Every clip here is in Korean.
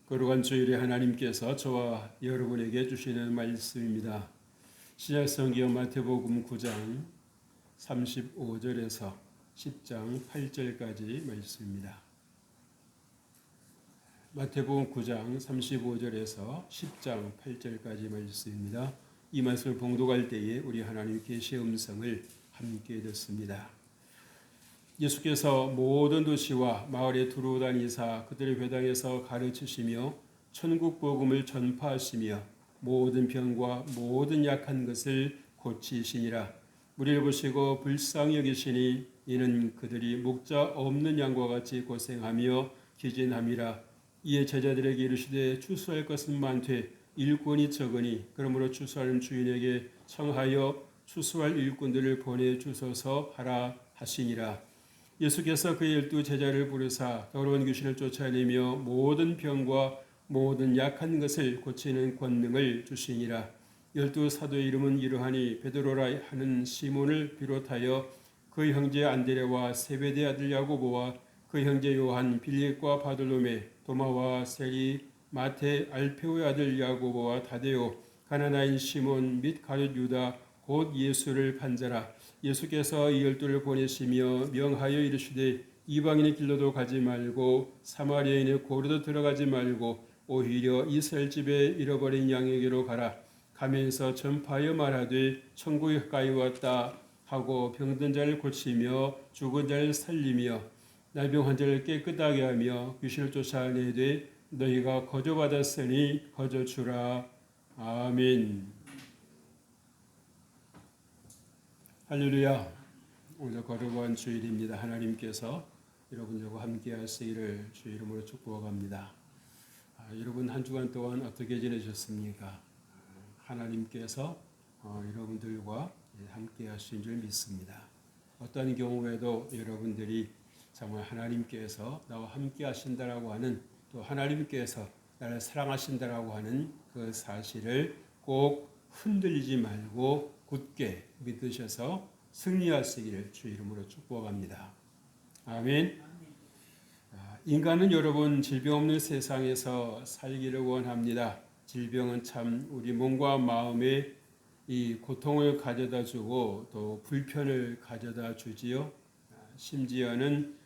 거룩한 주일에 하나님께서 저와 여러분에게 주시는 말씀입니다. 신약성경 마태복음 9장 35절에서 10장 8절까지 말씀입니다. 마태복음 9장 35절에서 10장 8절까지 말씀입니다. 이 말씀을 봉독할 때에 우리 하나님 계시의 음성을 함께 듣습니다. 예수께서 모든 도시와 마을에 두루다니사 그들의 회당에서 가르치시며 천국 복음을 전파하시며 모든 병과 모든 약한 것을 고치시니라. 우리를 보시고 불쌍히 여기시니 이는 그들이 목자 없는 양과 같이 고생하며 기진함이라. 이에 제자들에게 이르시되 추수할 것은 많되 일꾼이 적으니 그러므로 추수하는 주인에게 청하여 추수할 일꾼들을 보내주소서 하라 하시니라. 예수께서 그의 12 제자를 부르사 더러운 귀신을 쫓아내며 모든 병과 모든 약한 것을 고치는 권능을 주시니라. 12 사도의 이름은 이러하니 베드로라 하는 시몬을 비롯하여 그 형제 안드레와 세베대 아들 야고보와 그 형제 요한, 빌립과 바돌로메, 도마와 세리, 마테, 알페오의 아들 야고보와 다데오, 가나나인 시몬 및 가룟 유다 곧 예수를 판자라. 예수께서 이 12를 보내시며 명하여 이르시되 이방인의 길로도 가지 말고 사마리아인의 고로도 들어가지 말고 오히려 이스라엘 집에 잃어버린 양에게로 가라. 가면서 전파하여 말하되 천국이 가까이 왔다 하고 병든 자를 고치며 죽은 자를 살리며 날병 환자를 깨끗하게 하며 귀신을 쫓아내되 너희가 거저받았으니 거저주라. 아멘. 할렐루야. 오늘 거룩한 주일입니다. 하나님께서 여러분들과 함께 하시기를 주 이름으로 축복합니다. 여러분 한 주간 동안 어떻게 지내셨습니까? 하나님께서 여러분들과 함께 하신 줄 믿습니다. 어떤 경우에도 여러분들이 정말 하나님께서 나와 함께 하신다라고 하는, 또 하나님께서 나를 사랑하신다라고 하는 그 사실을 꼭 흔들리지 말고 굳게 믿으셔서 승리하시기를 주 이름으로 축복합니다. 아멘. 인간은 여러분 질병 없는 세상에서 살기를 원합니다. 질병은 참 우리 몸과 마음에 이 고통을 가져다 주고 또 불편을 가져다 주지요. 심지어는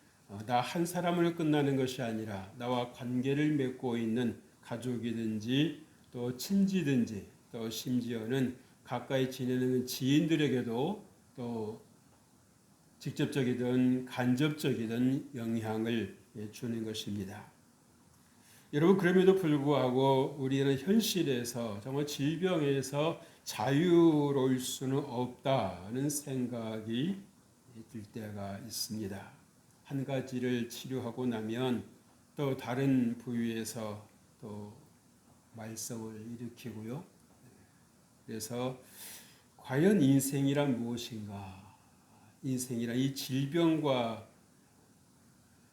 나 한 사람을 끝나는 것이 아니라 나와 관계를 맺고 있는 가족이든지 또 친지든지 또 심지어는 가까이 지내는 지인들에게도 또 직접적이든 간접적이든 영향을 주는 것입니다. 여러분, 그럼에도 불구하고 우리는 현실에서 정말 질병에서 자유로울 수는 없다는 생각이 들 때가 있습니다. 한 가지를 치료하고 나면 또 다른 부위에서 또 말썽을 일으키고요. 그래서 과연 인생이란 무엇인가? 인생이란 이 질병과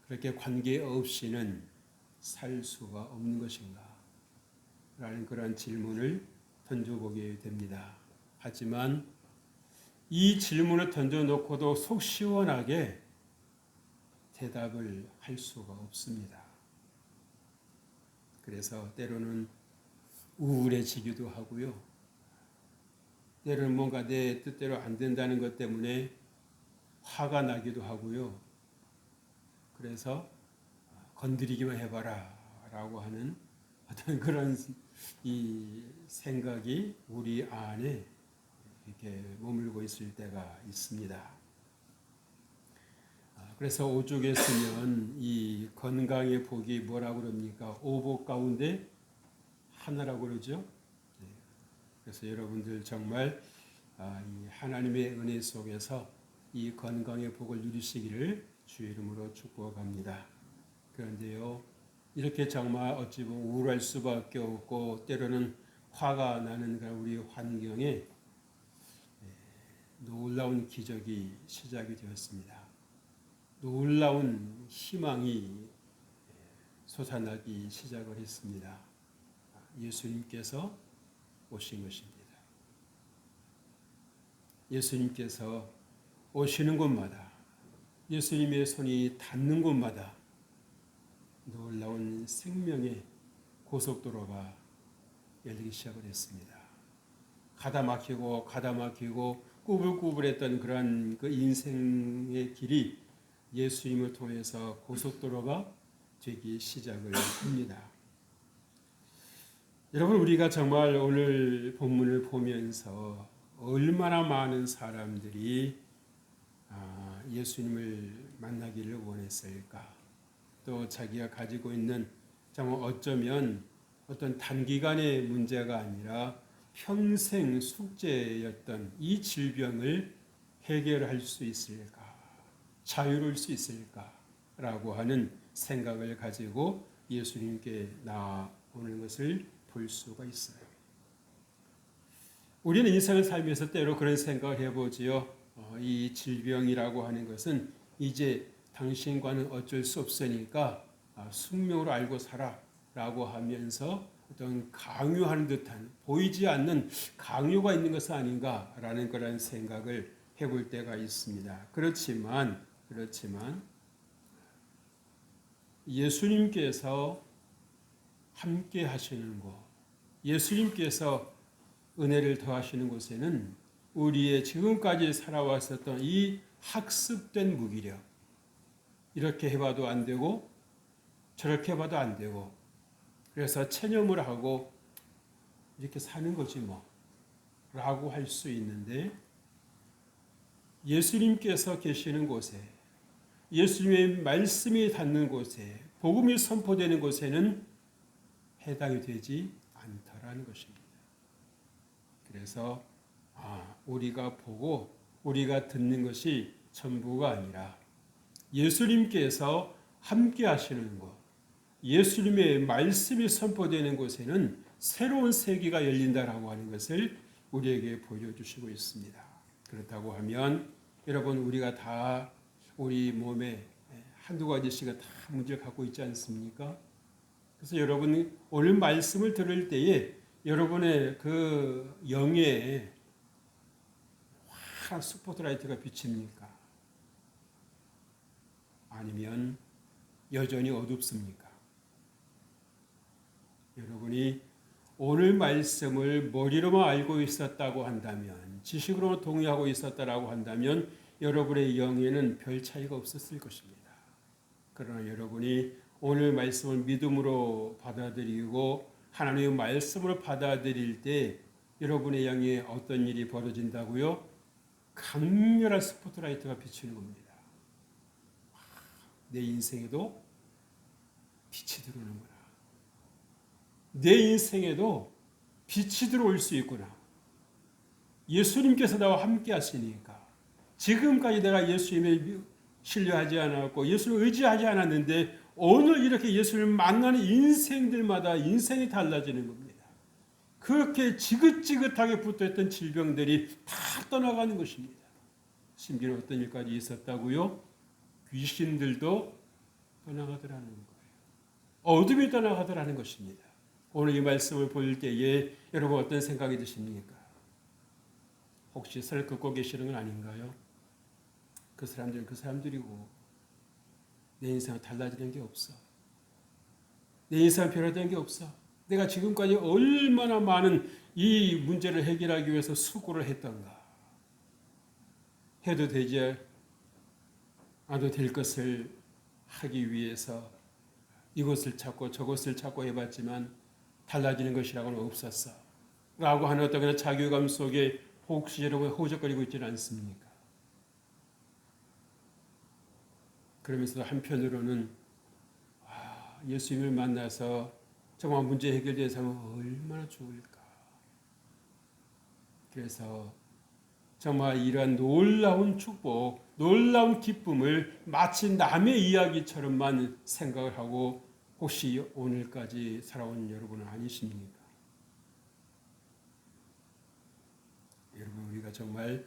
그렇게 관계없이는 살 수가 없는 것인가? 라는 그런 질문을 던져보게 됩니다. 하지만 이 질문을 던져놓고도 속 시원하게 대답을 할 수가 없습니다. 그래서 때로는 우울해지기도 하고요. 때로는 뭔가 내 뜻대로 안 된다는 것 때문에 화가 나기도 하고요. 그래서 건드리기만 해봐라 라고 하는 어떤 그런 이 생각이 우리 안에 이렇게 머물고 있을 때가 있습니다. 그래서 오죽에 쓰면 이 건강의 복이 뭐라고 그럽니까? 오복 가운데 하나라고 그러죠. 그래서 여러분들 정말 이 하나님의 은혜 속에서 이 건강의 복을 누리시기를 주 이름으로 축복합니다. 그런데요, 이렇게 정말 어찌 보면 우울할 수밖에 없고 때로는 화가 나는 그런 우리 환경에 놀라운 기적이 시작이 되었습니다. 놀라운 희망이 솟아나기 시작을 했습니다. 예수님께서 오신 것입니다. 예수님께서 오시는 곳마다, 예수님의 손이 닿는 곳마다 놀라운 생명의 고속도로가 열리기 시작을 했습니다. 가다 막히고 꾸불꾸불했던 그런 그 인생의 길이 예수님을 통해서 고속도로가 되기 시작을 합니다. 여러분, 우리가 정말 오늘 본문을 보면서 얼마나 많은 사람들이 예수님을 만나기를 원했을까? 또 자기가 가지고 있는 정말 어쩌면 어떤 단기간의 문제가 아니라 평생 숙제였던 이 질병을 해결할 수 있을까? 자유로울 수 있을까라고 하는 생각을 가지고 예수님께 나오는 것을 볼 수가 있어요. 우리는 인생을 살면서 때로 그런 생각을 해보지요. 이 질병이라고 하는 것은 이제 당신과는 어쩔 수 없으니까 숙명으로 알고 살아라고 하면서 어떤 강요하는 듯한 보이지 않는 강요가 있는 것은 아닌가라는 그런 생각을 해볼 때가 있습니다. 그렇지만 예수님께서 함께 하시는 곳, 예수님께서 은혜를 더하시는 곳에는 우리의 지금까지 살아왔었던 이 학습된 무기력, 이렇게 해봐도 안 되고 저렇게 해봐도 안 되고 그래서 체념을 하고 이렇게 사는 거지 뭐 라고 할 수 있는데, 예수님께서 계시는 곳에, 예수님의 말씀이 닿는 곳에, 복음이 선포되는 곳에는 해당이 되지 않더라는 것입니다. 그래서 우리가 보고 우리가 듣는 것이 전부가 아니라 예수님께서 함께 하시는 곳, 예수님의 말씀이 선포되는 곳에는 새로운 세계가 열린다라고 하는 것을 우리에게 보여주시고 있습니다. 그렇다고 하면 여러분, 우리가 다 우리 몸에 한두 가지씩은 다 문제를 갖고 있지 않습니까? 그래서 여러분이 오늘 말씀을 들을 때에 여러분의 그 영에 환한 스포트라이트가 비칩니까? 아니면 여전히 어둡습니까? 여러분이 오늘 말씀을 머리로만 알고 있었다고 한다면, 지식으로 동의하고 있었다라고 한다면 여러분의 영에는 별 차이가 없었을 것입니다. 그러나 여러분이 오늘 말씀을 믿음으로 받아들이고 하나님의 말씀으로 받아들일 때 여러분의 영에 어떤 일이 벌어진다고요? 강렬한 스포트라이트가 비치는 겁니다. 내 인생에도 빛이 들어오는구나. 내 인생에도 빛이 들어올 수 있구나. 예수님께서 나와 함께 하시니까, 지금까지 내가 예수님을 신뢰하지 않았고 예수님을 의지하지 않았는데 오늘 이렇게 예수님을 만나는 인생들마다 인생이 달라지는 겁니다. 그렇게 지긋지긋하게 붙어있던 질병들이 다 떠나가는 것입니다. 심지어 어떤 일까지 있었다고요? 귀신들도 떠나가더라는 거예요. 어둠이 떠나가더라는 것입니다. 오늘 이 말씀을 볼 때에 여러분 어떤 생각이 드십니까? 혹시 설 긋고 계시는 건 아닌가요? 그 사람들은 그 사람들이고 내 인생은 달라지는 게 없어. 내 인생은 변화되는 게 없어. 내가 지금까지 얼마나 많은 이 문제를 해결하기 위해서 수고를 했던가. 해도 되지 않아도 될 것을 하기 위해서 이것을 찾고 저것을 찾고 해봤지만 달라지는 것이라고는 없었어. 라고 하는 어떤 그런 자괴감 속에 혹시 여러분 호적거리고 있지는 않습니까? 그러면서 한편으로는 예수님을 만나서 정말 문제 해결된 사람은 얼마나 좋을까. 그래서 정말 이러한 놀라운 축복, 놀라운 기쁨을 마치 남의 이야기처럼만 생각을 하고 혹시 오늘까지 살아온 여러분은 아니십니까? 여러분, 우리가 정말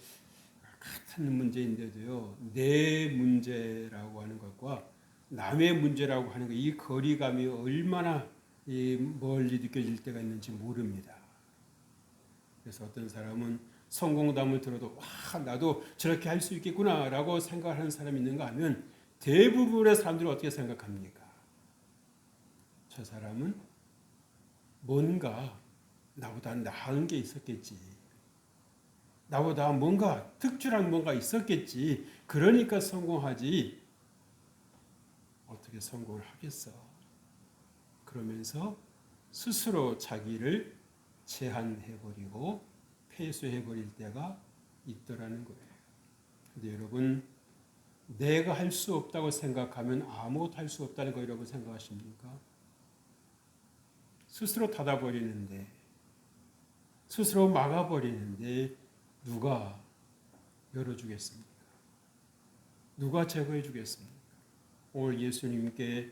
같은 문제인데도요, 내 문제라고 하는 것과 남의 문제라고 하는 것, 이 거리감이 얼마나 멀리 느껴질 때가 있는지 모릅니다. 그래서 어떤 사람은 성공담을 들어도 나도 저렇게 할 수 있겠구나라고 생각하는 사람이 있는가 하면 대부분의 사람들은 어떻게 생각합니까? 저 사람은 뭔가 나보다 나은 게 있었겠지. 나보다 뭔가 특출한 뭔가 있었겠지. 그러니까 성공하지. 어떻게 성공을 하겠어? 그러면서 스스로 자기를 제한해버리고 폐쇄해버릴 때가 있더라는 거예요. 근데 여러분, 내가 할 수 없다고 생각하면 아무것도 할 수 없다는 거 여러분 생각하십니까? 스스로 닫아버리는데, 스스로 막아버리는데 누가 열어주겠습니까? 누가 제거해 주겠습니까? 오늘 예수님께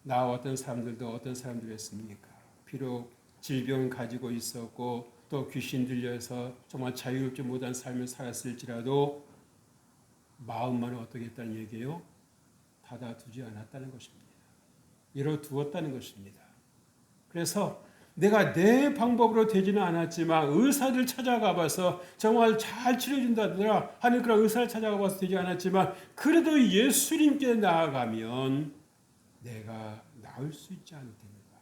나왔던 사람들도 어떤 사람들이었습니까? 비록 질병을 가지고 있었고 또 귀신 들려서 정말 자유롭지 못한 삶을 살았을지라도 마음만은 어떻게 했다는 얘기예요? 닫아두지 않았다는 것입니다. 열어두었다는 것입니다. 그래서 내가 내 방법으로 되지는 않았지만 의사들 찾아가 봐서 정말 잘 치료해준다더라 하는 그런 의사를 찾아가 봐서 되지 않았지만 그래도 예수님께 나아가면 내가 나을 수 있지 않겠는가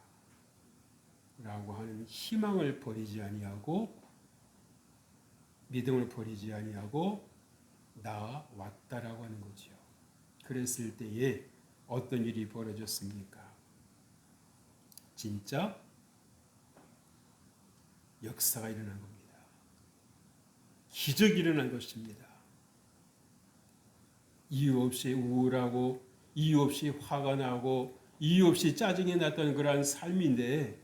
라고 하는 희망을 버리지 아니하고 믿음을 버리지 아니하고 나아왔다라고 하는 거죠. 그랬을 때에 어떤 일이 벌어졌습니까? 진짜 역사가 일어난 겁니다. 기적이 일어난 것입니다. 이유 없이 우울하고 이유 없이 화가 나고 이유 없이 짜증이 났던 그러한 삶인데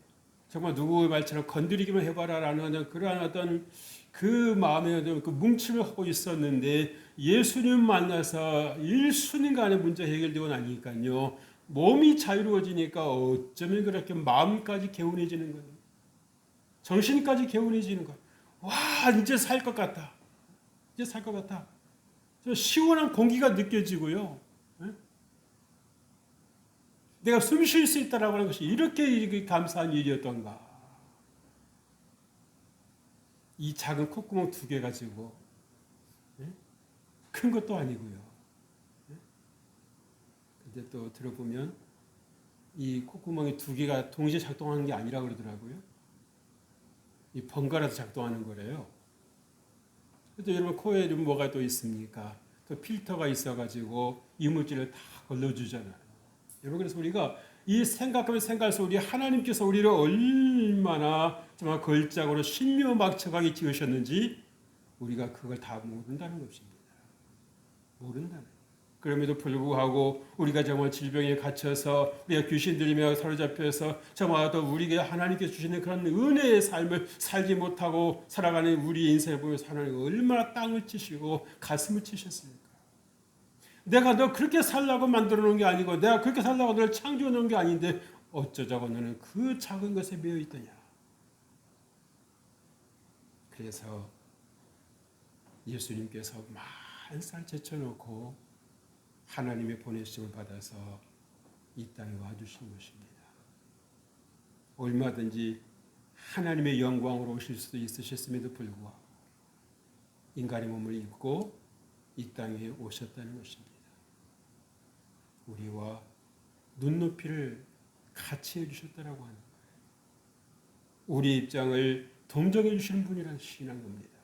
정말 누구의 말처럼 건드리기만 해봐라라는 그러한 어떤 그 마음의 어떤 그 뭉침을 하고 있었는데 예수님 만나서 일순간에 문제 해결되고 나니까요. 몸이 자유로워지니까 어쩌면 그렇게 마음까지 개운해지는 거예요. 정신까지 개운해지는 거예요. 와, 이제 살 것 같다. 이제 살 것 같다. 저 시원한 공기가 느껴지고요. 내가 숨 쉴 수 있다라고 하는 것이 이렇게 감사한 일이었던가. 이 작은 콧구멍 2개 가지고 큰 것도 아니고요. 근데 또 들어보면 이 콧구멍이 2개가 동시에 작동하는 게 아니라 그러더라고요. 이 번갈아서 작동하는 거래요. 또 여러분 코에 좀 뭐가 또 있습니까? 또 필터가 있어가지고 이물질을 다 걸러주잖아요. 여러분 그래서 우리가 이 생각하면 생각할수록 우리 하나님께서 우리를 얼마나 정말 걸작으로 신묘막측하게 지으셨는지 우리가 그걸 다 모른다는 것입니다. 모른다는. 그럼에도 불구하고 우리가 정말 질병에 갇혀서 우리가 귀신 들리며 사로잡혀서 정말 또 우리에게 하나님께서 주시는 그런 은혜의 삶을 살지 못하고 살아가는 우리 인생을 보면서 하나님 얼마나 땅을 치시고 가슴을 치셨습니까? 내가 너 그렇게 살라고 만들어 놓은 게 아니고 내가 그렇게 살라고 너를 창조해 놓은 게 아닌데 어쩌자고 너는 그 작은 것에 매여 있더냐. 그래서 예수님께서 만살 제쳐놓고 하나님의 보내심을 받아서 이 땅에 와주신 것입니다. 얼마든지 하나님의 영광으로 오실 수도 있으셨음에도 불구하고 인간의 몸을 입고 이 땅에 오셨다는 것입니다. 우리와 눈높이를 같이 해주셨다라고 하는 거예요. 우리 입장을 동정해 주시는 분이라는 신한 겁니다.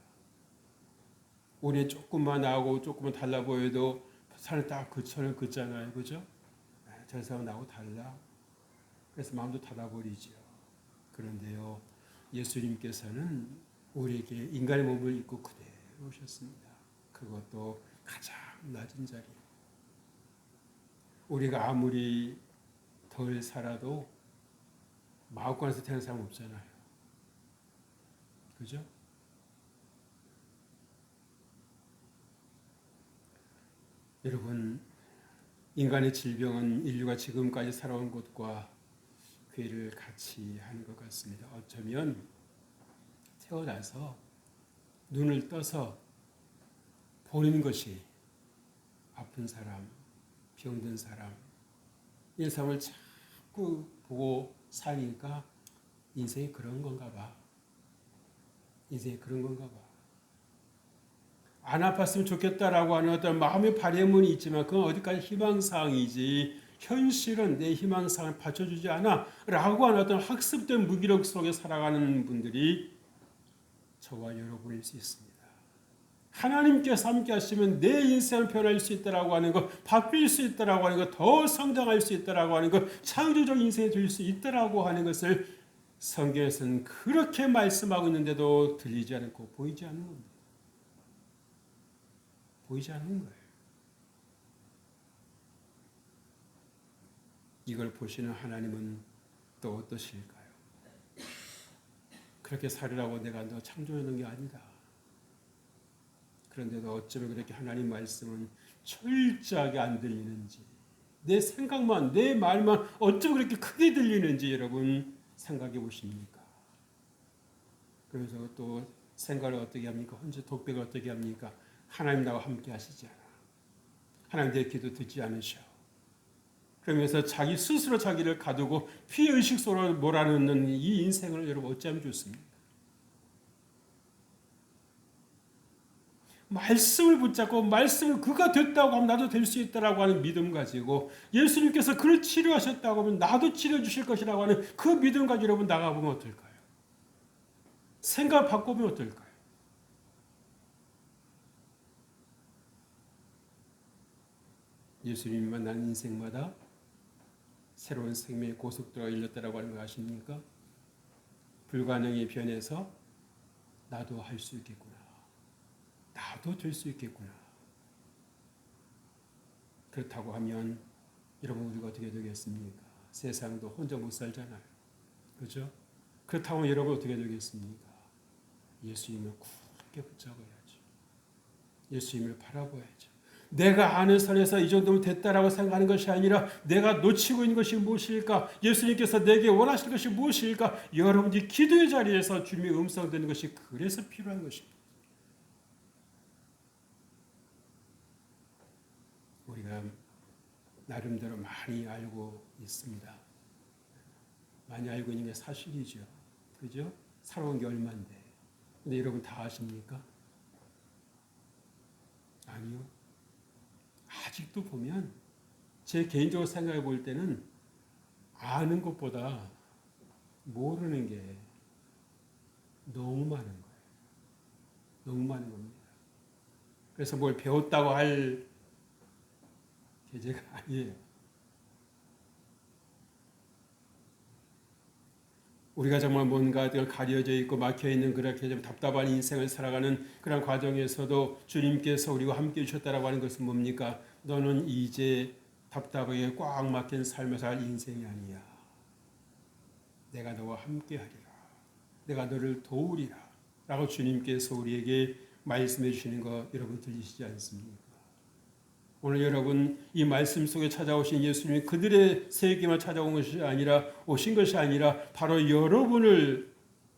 우리 조금만 나하고 조금만 달라 보여도 산을 딱 그 선을 긋잖아요. 그죠? 저 사람 나하고 달라. 그래서 마음도 닫아버리죠. 그런데요. 예수님께서는 우리에게 인간의 몸을 입고 그대로 오셨습니다. 그것도 가장 낮은 자리. 우리가 아무리 덜 살아도 마음권에서 태어난 사람 없잖아요. 그죠? 여러분, 인간의 질병은 인류가 지금까지 살아온 것과 괴를 같이 하는 것 같습니다. 어쩌면 태어나서 눈을 떠서 보는 것이 아픈 사람, 병든 사람, 이 사람을 자꾸 보고 사니까 인생이 그런 건가 봐. 인생이 그런 건가 봐. 안 아팠으면 좋겠다라고 하는 어떤 마음의 바램은 있지만 그건 어디까지 희망사항이지 현실은 내 희망상을 받쳐주지 않아 라고 하는 어떤 학습된 무기력 속에 살아가는 분들이 저와 여러분일 수 있습니다. 하나님께서 함께 하시면 내 인생을 변할 수 있다라고 하는 것, 바뀔 수 있다라고 하는 것, 더 성장할 수 있다라고 하는 것, 창조적 인생이 될 수 있다라고 하는 것을 성경에서는 그렇게 말씀하고 있는데도 들리지 않고 보이지 않는 겁니다. 보이지 않는 거예요. 이걸 보시는 하나님은 또 어떠실까요? 그렇게 살으라고 내가 너 창조해 놓은 게 아니다. 그런데도 어쩌면 그렇게 하나님 말씀은 철저하게 안 들리는지, 내 생각만, 내 말만 어쩌면 그렇게 크게 들리는지 여러분 생각해 보십니까? 그래서 또 생각을 어떻게 합니까? 혼자 독백을 어떻게 합니까? 하나님 나와 함께 하시지 않아. 하나님 내 기도 듣지 않으셔. 그러면서 자기 스스로 자기를 가두고 피의식 속으로 몰아넣는 이 인생을 여러분 어찌하면 좋습니까? 말씀을 붙잡고 말씀을 그가 됐다고 하면 나도 될 수 있다라고 하는 믿음 가지고 예수님께서 그를 치료하셨다고 하면 나도 치료해 주실 것이라고 하는 그 믿음 가지고 여러분 나가보면 어떨까요? 생각 바꿔보면 어떨까요? 예수님이 만난 인생마다 새로운 생명의 고속도로가 열렸다라고 하는 거 아십니까? 불가능이 변해서 나도 할 수 있겠구나. 나도 될 수 있겠구나. 그렇다고 하면 여러분 우리가 어떻게 되겠습니까? 세상도 혼자 못 살잖아요. 그렇죠? 그렇다고 하면 여러분 어떻게 되겠습니까? 예수님을 굳게 붙잡아야죠. 예수님을 바라봐야죠. 내가 아는 선에서 이 정도면 됐다라고 생각하는 것이 아니라 내가 놓치고 있는 것이 무엇일까? 예수님께서 내게 원하실 것이 무엇일까? 여러분이 기도의 자리에서 주님의 음성 듣는 것이 그래서 필요한 것입니다. 우리가 나름대로 많이 알고 있습니다. 많이 알고 있는 게 사실이죠. 그죠? 살아온 게 얼만데. 근데 여러분 다 아십니까? 아니요. 아직도 보면 제 개인적으로 생각해 볼 때는 아는 것보다 모르는 게 너무 많은 거예요. 너무 많은 겁니다. 그래서 뭘 배웠다고 할 계제가 아니에요. 우리가 정말 뭔가 가려져 있고 막혀 있는 그렇게 좀 답답한 인생을 살아가는 그런 과정에서도 주님께서 우리와 함께 해주셨다라고 하는 것은 뭡니까? 너는 이제 답답하게 꽉 막힌 삶을 살 인생이 아니야. 내가 너와 함께 하리라. 내가 너를 도우리라. 라고 주님께서 우리에게 말씀해 주시는 거 여러분 들리시지 않습니까? 오늘 여러분 이 말씀 속에 찾아오신 예수님이 그들의 세계만 찾아온 것이 아니라 오신 것이 아니라 바로 여러분을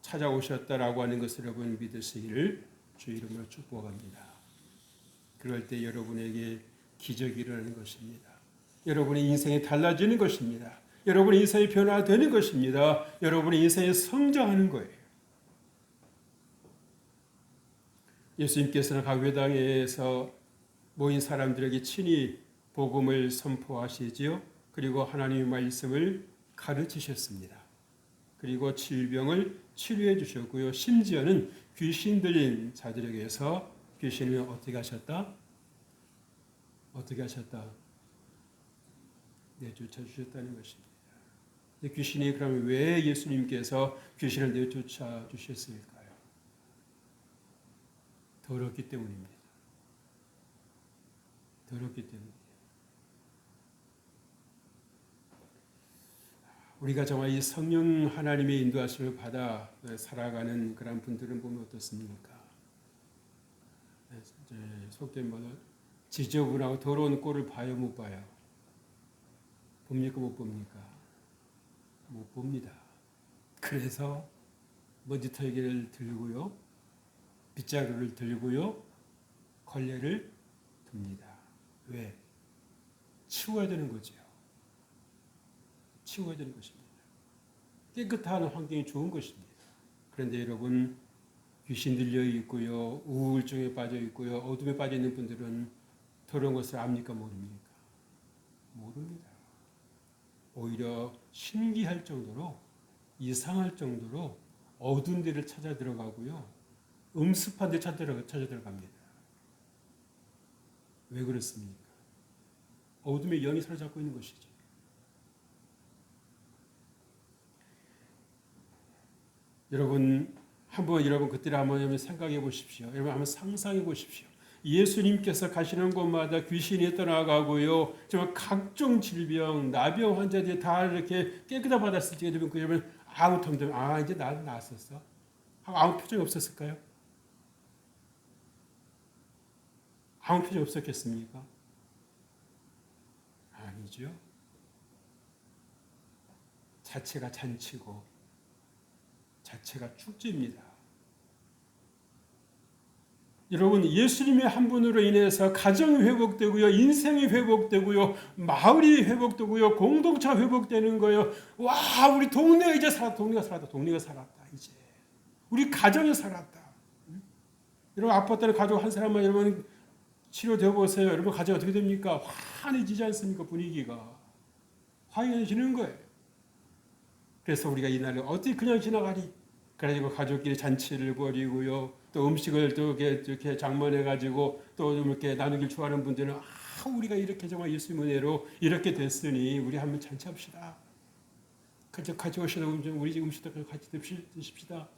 찾아오셨다라고 하는 것을 여러분 믿으시기를 주 이름으로 축복합니다. 그럴 때 여러분에게 기적이 일어나는 것입니다. 여러분의 인생이 달라지는 것입니다. 여러분의 인생이 변화되는 것입니다. 여러분의 인생이 성장하는 거예요. 예수님께서는 각 회당에서 모인 사람들에게 친히 복음을 선포하시지요. 그리고 하나님의 말씀을 가르치셨습니다. 그리고 질병을 치료해 주셨고요. 심지어는 귀신 들린 자들에게서 귀신을 어떻게 하셨다? 어떻게 하셨다? 내쫓아 주셨다는 것입니다. 귀신이 그러면 왜 예수님께서 귀신을 내쫓아 주셨을까요? 더럽기 때문입니다. 더럽기 때문에 우리가 정말 이 성령 하나님의 인도하심을 받아 살아가는 그런 분들은 보면 어떻습니까? 속된 말로 지저분하고 더러운 꼴을 봐요, 못 봐요? 봅니까, 못 봅니까? 못 봅니다. 그래서 먼지털기를 들고요, 빗자루를 들고요, 걸레를 듭니다. 왜? 치워야 되는 거죠. 치워야 되는 것입니다. 깨끗한 환경이 좋은 것입니다. 그런데 여러분 귀신 들려 있고요, 우울증에 빠져 있고요, 어둠에 빠져 있는 분들은 더러운 것을 압니까, 모릅니까? 모릅니다. 오히려 신기할 정도로 이상할 정도로 어두운 데를 찾아 들어가고요. 음습한 데 찾아 들어갑니다. 왜 그렇습니까? 어둠의 영이 사로잡고 있는 것이죠. 여러분 한번 그때를 한번 생각해 보십시오. 여러분 한번 상상해 보십시오. 예수님께서 가시는 곳마다 귀신이 떠나가고요. 정말 각종 질병, 나병 환자들이 다 이렇게 깨끗하 받았을 때 여러분 아무 텀좀 이제 나았었어. 아무 표정이 없었을까요? 아무 표정이 없었겠습니까? 아니죠. 자체가 잔치고 자체가 축제입니다. 여러분 예수님의 한 분으로 인해서 가정이 회복되고요. 인생이 회복되고요. 마을이 회복되고요. 공동체가 회복되는 거예요. 와 우리 동네가 이제 동네가 살았다. 이제 우리 가정이 살았다. 여러분 아팠다는 가족 한 사람만 여러분 치료되어 보세요. 여러분 가정이 어떻게 됩니까? 환해지지 않습니까? 분위기가 화해지는 거예요. 그래서 우리가 이 날을 어떻게 그냥 지나가리? 그래가지고 가족끼리 잔치를 벌이고요. 또 음식을 또 이렇게 장만해가지고 또 이렇게 나누길 좋아하는 분들은 우리가 이렇게 정말 예수님 은혜로 이렇게 됐으니 우리 한번 잔치합시다. 같이 오시다 우리 집 음식도 같이 드십시다.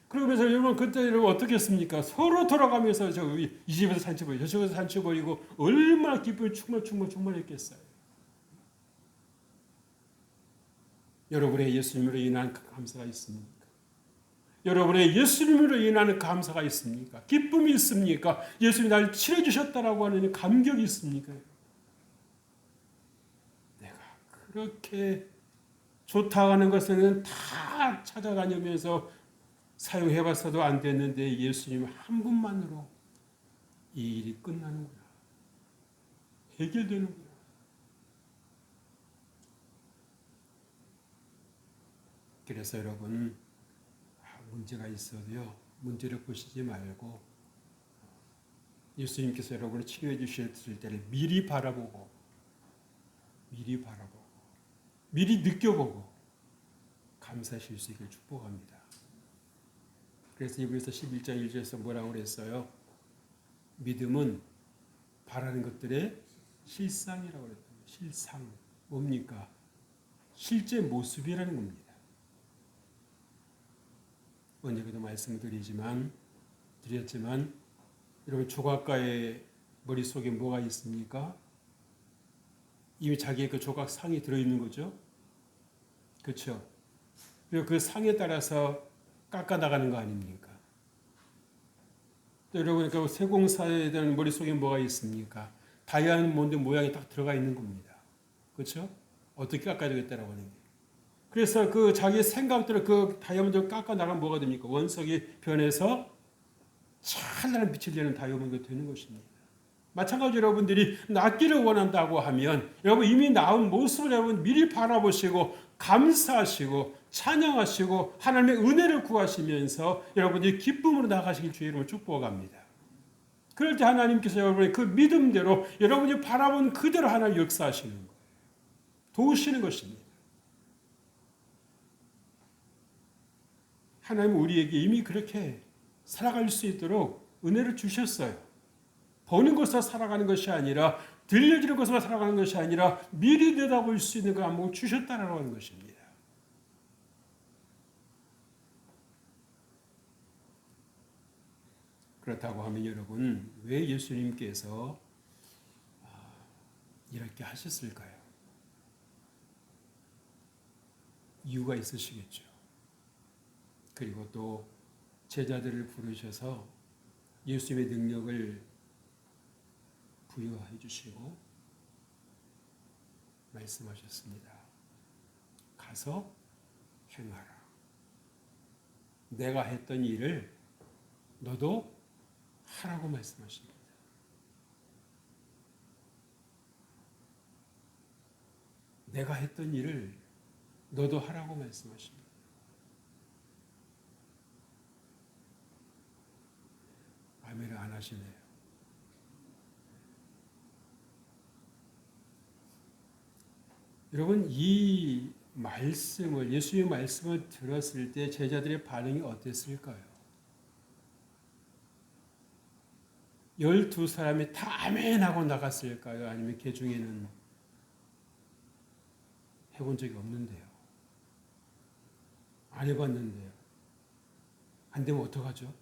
그러면서 여러분 그때 여러분 어떻게 했습니까? 서로 돌아가면서 이 집에서 잔치 벌이고 저쪽에서 잔치 벌이고 얼마나 기쁨이 충만했겠어요. 여러분의 예수님으로 인한 감사가 있습니까? 여러분의 예수님으로 인하는 감사가 있습니까? 기쁨이 있습니까? 예수님이 날 치료해주셨다라고 하는 감격이 있습니까? 내가 그렇게 좋다 하는 것은 다 찾아다니면서 사용해봤어도 안 됐는데 예수님 한 분만으로 이 일이 끝나는구나. 해결되는구나. 그래서 여러분 문제가 있어도요. 문제를 보시지 말고 예수님께서 여러분을 치료해 주실 때를 미리 바라보고 미리 느껴보고 감사하실 수 있길 축복합니다. 그래서 이부에서 11장 1절에서 뭐라고 그랬어요? 믿음은 바라는 것들의 실상이라고 그랬어요. 실상. 뭡니까? 실제 모습이라는 겁니다. 언제도 말씀을 드렸지만 여러분 조각가의 머릿속에 뭐가 있습니까? 이미 자기의 그 조각 상이 들어있는 거죠. 그렇죠? 그리고 그 상에 따라서 깎아 나가는 거 아닙니까? 또 여러분 그 세공사에 대한 머릿속에 뭐가 있습니까? 다이아몬드 모양이 딱 들어가 있는 겁니다. 그렇죠? 어떻게 깎아야 되겠다라고 하는 게. 그래서 그 자기의 생각대로 그 다이아몬드를 깎아 나가면 뭐가 됩니까? 원석이 변해서 찬란한 빛을 내는 다이아몬드가 되는 것입니다. 마찬가지로 여러분들이 낫기를 원한다고 하면 여러분 이미 나온 모습을 여러분 미리 바라보시고 감사하시고 찬양하시고 하나님의 은혜를 구하시면서 여러분들이 기쁨으로 나가시길 주의 이름으로 축복합니다. 그럴 때 하나님께서 여러분의 그 믿음대로 여러분이 바라본 그대로 하나님 역사하시는 거예요. 도우시는 것입니다. 하나님은 우리에게 이미 그렇게 살아갈 수 있도록 은혜를 주셨어요. 보는 것으로 살아가는 것이 아니라 들려지는 것으로 살아가는 것이 아니라 미리 내다볼 수 있는 그 안목을 주셨다라고 하는 것입니다. 그렇다고 하면 여러분 왜 예수님께서 이렇게 하셨을까요? 이유가 있으시겠죠. 그리고 또 제자들을 부르셔서 예수님의 능력을 부여해 주시고 말씀하셨습니다. 가서 행하라. 내가 했던 일을 너도 하라고 말씀하십니다. 내가 했던 일을 너도 하라고 말씀하십니다. 아멘을 안 하시네요. 여러분 이 말씀을 예수의 말씀을 들었을 때 제자들의 반응이 어땠을까요? 12사람이 다 아멘 하고 나갔을까요? 아니면 그 중에는 해본 적이 없는데요. 안 해봤는데요. 안 되면 어떡하죠?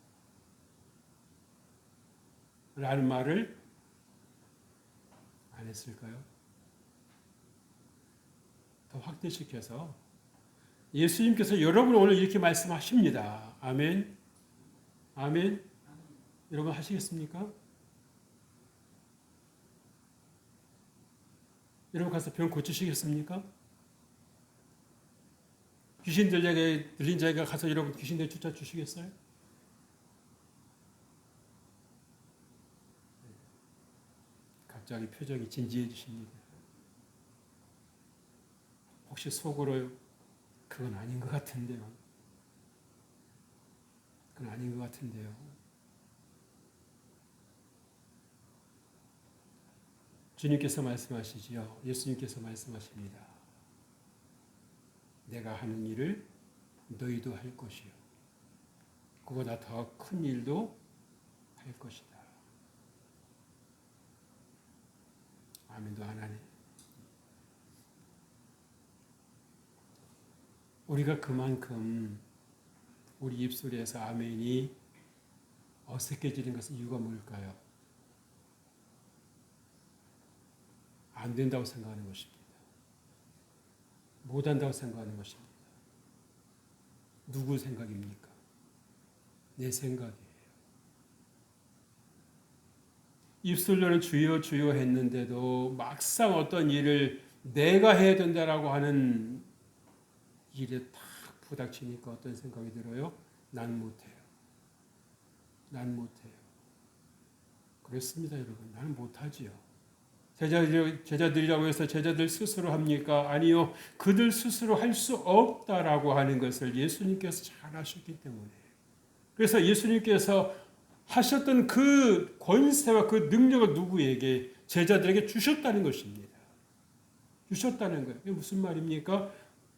라는 말을 안 했을까요? 더 확대시켜서 예수님께서 여러분 오늘 이렇게 말씀하십니다. 아멘. 아멘. 여러분 하시겠습니까? 여러분 가서 병 고치시겠습니까? 귀신 들린 자에게 가서 여러분 귀신들 쫓아 주시겠어요? 갑자기 표정이 진지해지십니다. 혹시 속으로 그건 아닌 것 같은데요. 그건 아닌 것 같은데요. 주님께서 말씀하시지요. 예수님께서 말씀하십니다. 내가 하는 일을 너희도 할 것이요. 그보다 더 큰 일도 할 것이다. 아멘도 안 하네. 우리가 그만큼 우리 입술에서 아멘이 어색해지는 것은 이유가 뭘까요? 안 된다고 생각하는 것입니다. 못한다고 생각하는 것입니다. 누구 생각입니까? 내 생각이에요. 입술로는 주여 주여 했는데도 막상 어떤 일을 내가 해야 된다라고 하는 일에 탁 부닥치니까 어떤 생각이 들어요? 난 못해요. 난 못해요. 그렇습니다, 여러분. 나는 못하지요. 제자들이라고 해서 제자들 스스로 합니까? 아니요. 그들 스스로 할 수 없다라고 하는 것을 예수님께서 잘 아셨기 때문에. 그래서 예수님께서 하셨던 그 권세와 그 능력을 누구에게? 제자들에게 주셨다는 것입니다. 주셨다는 거예요. 이게 무슨 말입니까?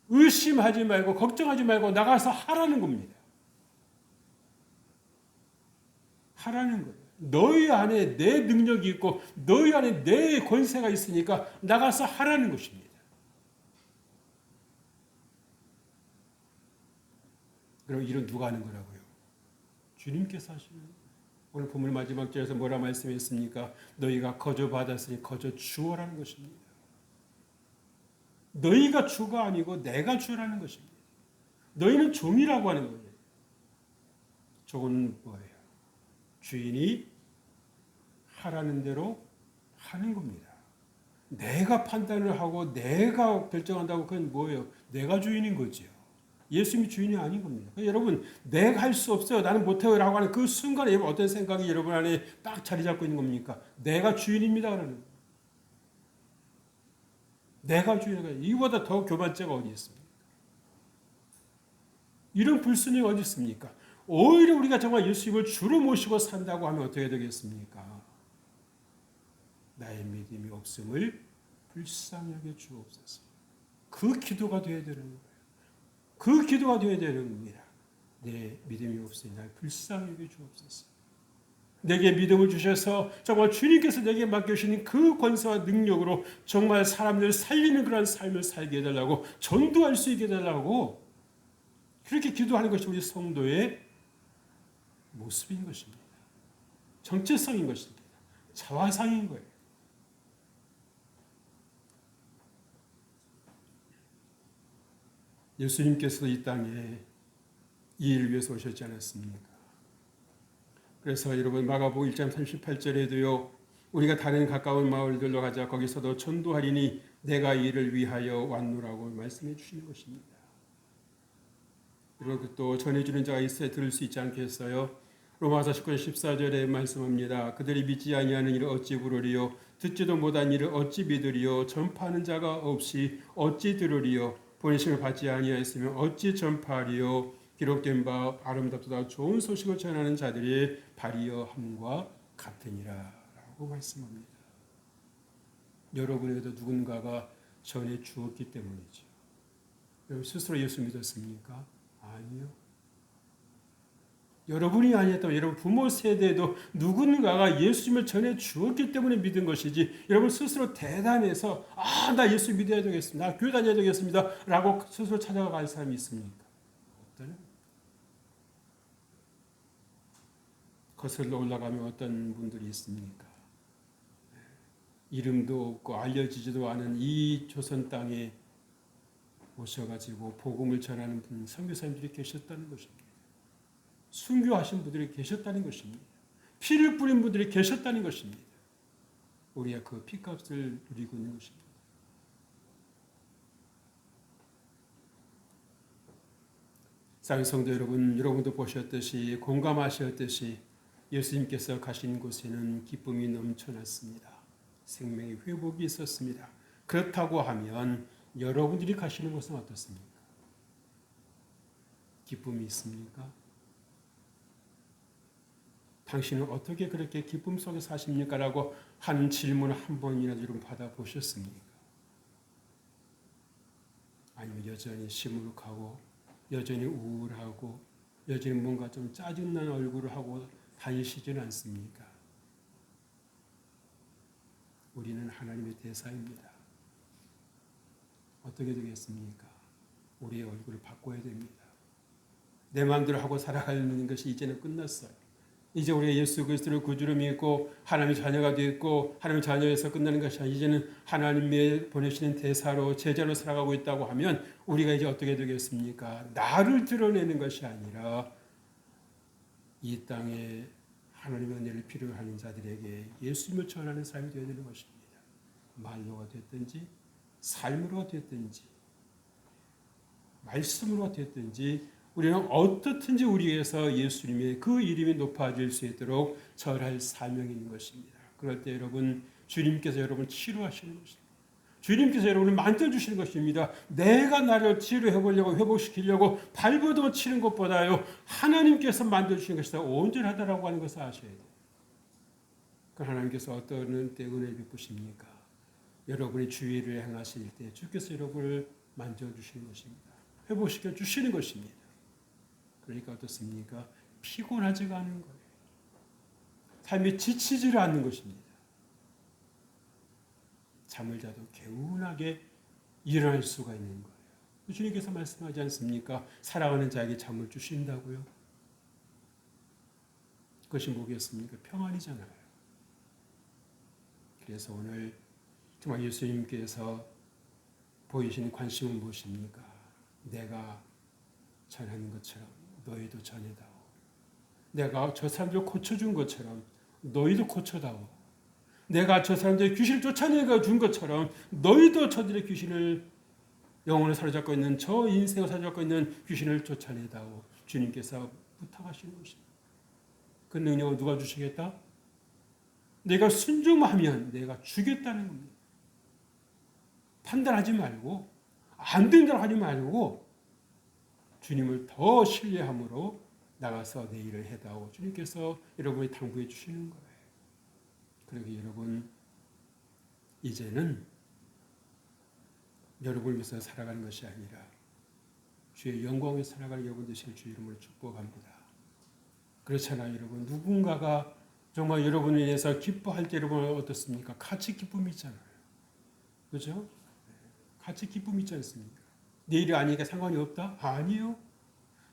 의심하지 말고 걱정하지 말고 나가서 하라는 겁니다. 하라는 거예요. 너희 안에 내 능력이 있고 너희 안에 내 권세가 있으니까 나가서 하라는 것입니다. 그럼 일은 누가 하는 거라고요? 주님께서 하시는 거예요. 오늘 본문 마지막 절에서 뭐라 말씀했습니까? 너희가 거저 받았으니 거저 주어라는 것입니다. 너희가 주가 아니고 내가 주라는 것입니다. 너희는 종이라고 하는 거예요. 종은 뭐예요? 주인이 하라는 대로 하는 겁니다. 내가 판단을 하고 내가 결정한다고 그건 뭐예요? 내가 주인인 거죠. 예수님이 주인이 아닌 겁니다. 여러분 내가 할 수 없어요. 나는 못해요. 라고 하는 그 순간에 어떤 생각이 여러분 안에 딱 자리 잡고 있는 겁니까? 내가 주인입니다. 라는 거예요. 내가 주인이다. 이보다 더 교만죄가 어디 있습니까? 이런 불순이가 어디 있습니까? 오히려 우리가 정말 예수님을 주로 모시고 산다고 하면 어떻게 되겠습니까? 나의 믿음이 없음을 불쌍히 여겨 주옵소서. 그 기도가 되어야 되는 거예요. 그 기도가 되어야 되는 겁니다. 내 믿음이 없으니 날 불쌍히 여겨 주옵소서. 내게 믿음을 주셔서 정말 주님께서 내게 맡겨주신 그 권세와 능력으로 정말 사람들을 살리는 그런 삶을 살게 해달라고, 전도할 수 있게 해달라고 그렇게 기도하는 것이 우리 성도의 모습인 것입니다. 정체성인 것입니다. 자화상인 거예요. 예수님께서 이 땅에 이 일을 위해서 오셨지 않았습니까? 그래서 여러분 마가복음 1장 38절에도요. 우리가 다른 가까운 마을들로 가자 거기서도 전도하리니 내가 이를 위하여 왔노라고 말씀해 주시는 것입니다. 그리고 또 전해주는 자가 있어야 들을 수 있지 않겠어요? 로마서 19장 14절에 말씀합니다. 그들이 믿지 아니하는 일을 어찌 부르리요? 듣지도 못한 일을 어찌 믿으리요? 전파하는 자가 없이 어찌 들으리요? 보내심을 받지 아니하였으면 어찌 전파하리요? 기록된 바 아름답도다 좋은 소식을 전하는 자들의 발이여 함과 같으니라 라고 말씀합니다. 여러분에게도 누군가가 전해 주었기 때문이죠. 여러분 스스로 예수 믿었습니까? 아니요. 여러분이 아니었다면 여러분 부모 세대에도 누군가가 예수님을 전해 주었기 때문에 믿은 것이지, 여러분 스스로 대단해서 나 예수 믿어야 되겠습니다, 나 교회 다녀야 되겠습니다 라고 스스로 찾아갈 사람이 있습니까? 없다는. 거슬러 올라가면 어떤 분들이 있습니까? 이름도 없고 알려지지도 않은 이 조선 땅에 오셔가지고 복음을 전하는 선교사님들이 계셨다는 것입니다. 순교하신 분들이 계셨다는 것입니다. 피를 뿌린 분들이 계셨다는 것입니다. 우리가 그 피값을 누리고 있는 것입니다. 사랑하는 성도 여러분, 여러분도 보셨듯이 공감하셨듯이 예수님께서 가신 곳에는 기쁨이 넘쳐났습니다. 생명의 회복이 있었습니다. 그렇다고 하면 여러분들이 가시는 곳은 어떻습니까? 기쁨이 있습니까? 당신은 어떻게 그렇게 기쁨 속에 사십니까? 라고 하는 질문을 한 번이나 좀 받아보셨습니까? 아니면 여전히 시무룩하고 여전히 우울하고 여전히 뭔가 좀 짜증난 얼굴을 하고 다니시지는 않습니까? 우리는 하나님의 대사입니다. 어떻게 되겠습니까? 우리의 얼굴을 바꿔야 됩니다. 내 마음대로 하고 살아가는 것이 이제는 끝났어요. 이제 우리가 예수 그리스도를 구주로 믿고 하나님의 자녀가 되었고 하나님의 자녀에서 끝나는 것이 아니라 이제는 하나님의 보내시는 대사로 제자로 살아가고 있다고 하면 우리가 이제 어떻게 되겠습니까? 나를 드러내는 것이 아니라 이 땅에 하나님의 은혜를 필요로 하는 자들에게 예수님을 전하는 삶이 되어야 되는 것입니다. 말로가 됐든지 삶으로가 됐든지 말씀으로가 됐든지 우리는 어떻든지 우리에서 예수님의 그 이름이 높아질 수 있도록 절할 사명이 있는 것입니다. 그럴 때 여러분, 주님께서 여러분을 치료하시는 것입니다. 주님께서 여러분을 만져주시는 것입니다. 내가 나를 치료해보려고 회복시키려고 발버둥을 치는 것보다요, 하나님께서 만져주시는 것이다. 온전하다라고 하는 것을 아셔야 돼요. 그 하나님께서 어떤 때 은혜를 베푸십니까? 여러분이 주의를 행하실 때 주께서 여러분을 만져주시는 것입니다. 회복시켜 주시는 것입니다. 그러니까 어떻습니까? 피곤하지가 않은 거예요. 삶이 지치지를 않는 것입니다. 잠을 자도 개운하게 일어날 수가 있는 거예요. 주님께서 말씀하지 않습니까? 사랑하는 자에게 잠을 주신다고요. 그것이 뭐겠습니까? 평안이잖아요. 그래서 오늘 정말 예수님께서 보이시는 관심은 무엇입니까? 내가 전하는 것처럼 너희도 전해다오. 내가 저 사람들 고쳐준 것처럼 너희도 고쳐다오. 내가 저 사람들의 귀신을 쫓아내가 준 것처럼 너희도 저들의 귀신을, 영혼을 사로잡고 있는, 저 인생을 사로잡고 있는 귀신을 쫓아내다오. 주님께서 부탁하시는 것입니다. 그 능력을 누가 주시겠다? 내가 순종하면 내가 주겠다는 겁니다. 판단하지 말고 안 된다고 하지 말고 주님을 더 신뢰함으로 나가서 내 일을 해다오. 주님께서 여러분이 당부해 주시는 거예요. 그러기 여러분, 이제는 여러분을 위해서 살아가는 것이 아니라 주의 영광에 살아가는 여러분 되실 주 이름으로 축복합니다. 그렇잖아요, 여러분. 누군가가 정말 여러분을 위해서 기뻐할 때 여러분은 어떻습니까? 같이 기쁨이 있잖아요. 그렇죠? 같이 기쁨이 있지 않습니까? 내 일이 아니니까 상관이 없다? 아니요.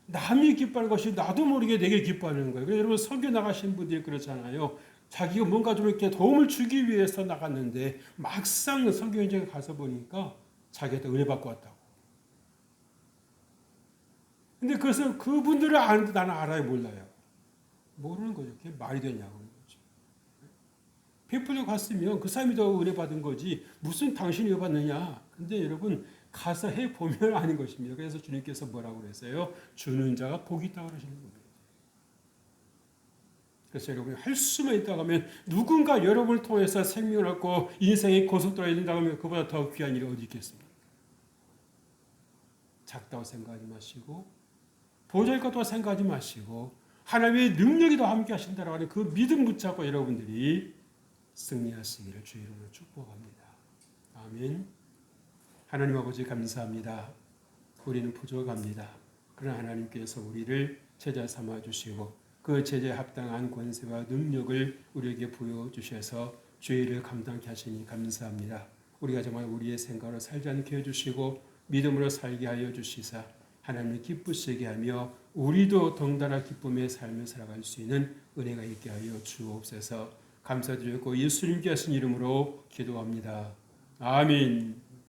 남이 기뻐하는 것이 나도 모르게 내게 기뻐하는 거예요. 여러분, 설교 나가신 분들이 그렇잖아요. 자기가 뭔가 좀 이렇게 도움을 주기 위해서 나갔는데 막상 설교 현장에 가서 보니까 자기가 은혜 받고 왔다고. 근데 그래서 그분들을 아는데 나는 알아요, 몰라요? 모르는 거죠. 그게 말이 되냐고. 베풀려 갔으면 그 사람이 더 은혜 받은 거지 무슨 당신이 은혜 받느냐. 근데 여러분 가서 해보면 아닌 것입니다. 그래서 주님께서 뭐라고 그랬어요? 주는 자가 복이 있다고 그러시는 겁니다. 그래서 여러분이 할 수만 있다고 하면 누군가 여러분을 통해서 생명을 얻고 인생의 고속도로에 이른다고 하면 그보다 더 귀한 일이 어디 있겠습니까? 작다고 생각하지 마시고 보잘 것도 생각하지 마시고 하나님의 능력이 더 함께 하신다라고 하는 그 믿음 붙잡고 여러분들이 승리하시기를 주의 이름으로 축복합니다. 아멘. 하나님 아버지 감사합니다. 우리는 부족합니다. 그러나 하나님께서 우리를 제자 삼아 주시고 그 제자에 합당한 권세와 능력을 우리에게 부여주셔서 죄를 감당케 하시니 감사합니다. 우리가 정말 우리의 생각으로 살지 않게 해주시고 믿음으로 살게 하여 주시사 하나님을 기쁘시게 하며 우리도 덩달아 기쁨의 삶을 살아갈 수 있는 은혜가 있게 하여 주옵소서. 감사드리고 예수님께 하신 이름으로 기도합니다. 아멘.